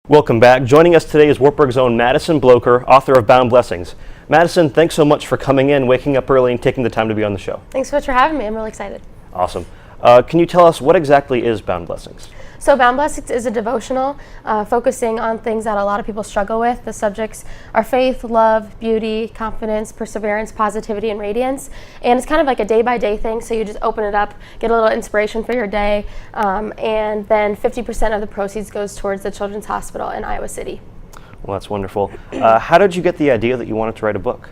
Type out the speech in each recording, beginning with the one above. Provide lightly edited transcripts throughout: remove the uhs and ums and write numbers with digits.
Welcome back. Joining us today is Wartburg's own Madison Bloker, author of Bound Blessings. Madison, thanks so much for coming in, waking up early, and taking the time to be on the show. Thanks so much for having me. I'm really excited. Awesome. Can you tell us what exactly is Bound Blessings? So Bound Blessings is a devotional focusing on things that a lot of people struggle with. The subjects are faith, love, beauty, confidence, perseverance, positivity, and radiance. And it's kind of like a day-by-day thing, so you just open it up, get a little inspiration for your day, and then 50% of the proceeds goes towards the Children's Hospital in Iowa City. Well, that's wonderful. How did you get the idea that you wanted to write a book?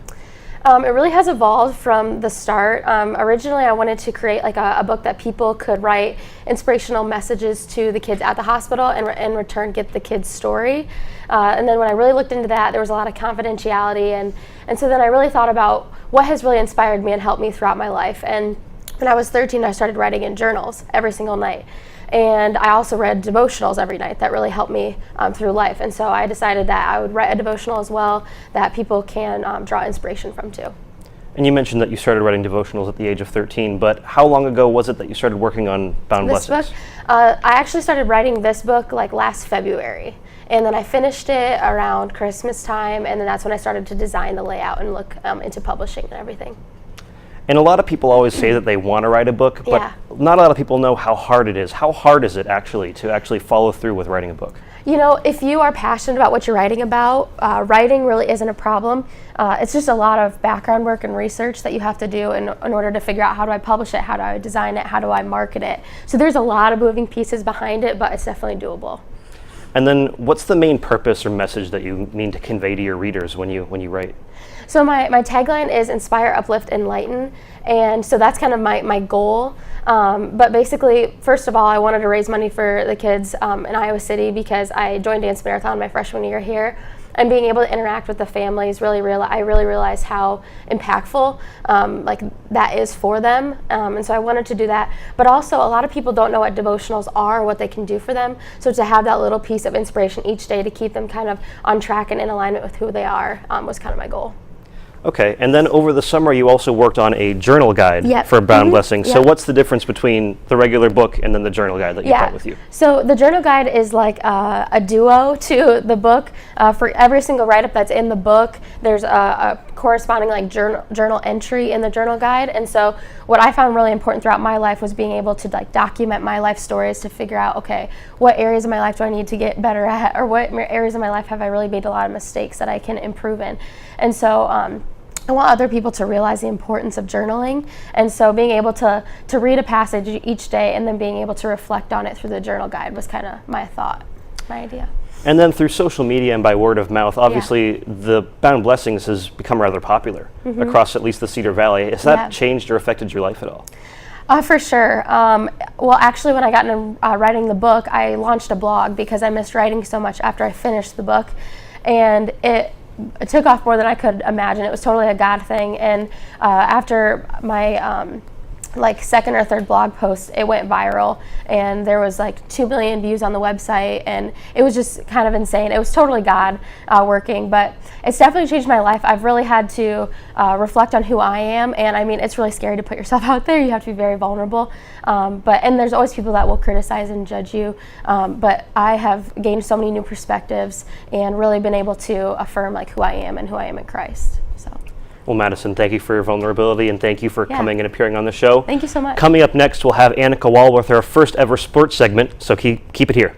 It really has evolved from the start. Originally, I wanted to create like a book that people could write inspirational messages to the kids at the hospital and in return get the kids' story. And then when I really looked into that, there was a lot of confidentiality. And so then I really thought about what has really inspired me and helped me throughout my life. And when I was 13, I started writing in journals every single night. And I also read devotionals every night that really helped me through life. And so I decided that I would write a devotional as well that people can draw inspiration from too. And you mentioned that you started writing devotionals at the age of 13, but how long ago was it that you started working on Bound Blessings? This book, I actually started writing this book like last February. And then I finished it around Christmas time, and then that's when I started to design the layout and look into publishing and everything. And a lot of people always say that they want to write a book, but not a lot of people know how hard it is. How hard is it actually to follow through with writing a book? You know, if you are passionate about what you're writing about, writing really isn't a problem. It's just a lot of background work and research that you have to do in order to figure out how do I publish it, how do I design it, how do I market it. So there's a lot of moving pieces behind it, but it's definitely doable. And then what's the main purpose or message that you mean to convey to your readers when you write? So my tagline is inspire, uplift, enlighten. And so that's kind of my goal. But basically, first of all, I wanted to raise money for the kids in Iowa City because I joined Dance Marathon my freshman year here. And being able to interact with the families, I really realized how impactful like that is for them. And so I wanted to do that. But also, a lot of people don't know what devotionals are, what they can do for them. So to have that little piece of inspiration each day to keep them kind of on track and in alignment with who they are was kind of my goal. Okay, and then over the summer you also worked on a journal guide for Bound Blessings. So what's the difference between the regular book and then the journal guide that you brought with you? So the journal guide is like a duo to the book. For every single write-up that's in the book, there's a corresponding like journal entry in the journal guide. And so what I found really important throughout my life was being able to like document my life stories to figure out, okay, what areas of my life do I need to get better at, or what areas of my life have I really made a lot of mistakes that I can improve in. And so I want other people to realize the importance of journaling, and so being able to read a passage each day and then being able to reflect on it through the journal guide was kind of my idea. And then through social media and by word of mouth, obviously the Bound Blessings has become rather popular across at least the Cedar Valley. Has that changed or affected your life at all? For sure. Well, actually, when I got into writing the book, I launched a blog because I missed writing so much after I finished the book, and it took off more than I could imagine. It was totally a God thing. And after my like second or third blog post, it went viral, and there was like 2 million views on the website, and it was just kind of insane. It was totally God working, but it's definitely changed my life. I've really had to reflect on who I am, and I mean, it's really scary to put yourself out there. You have to be very vulnerable, and there's always people that will criticize and judge you, but I have gained so many new perspectives and really been able to affirm like who I am and who I am in Christ. Well, Madison, thank you for your vulnerability, and thank you for coming and appearing on the show. Thank you so much. Coming up next, we'll have Annika Wall with our first ever sports segment, so keep it here.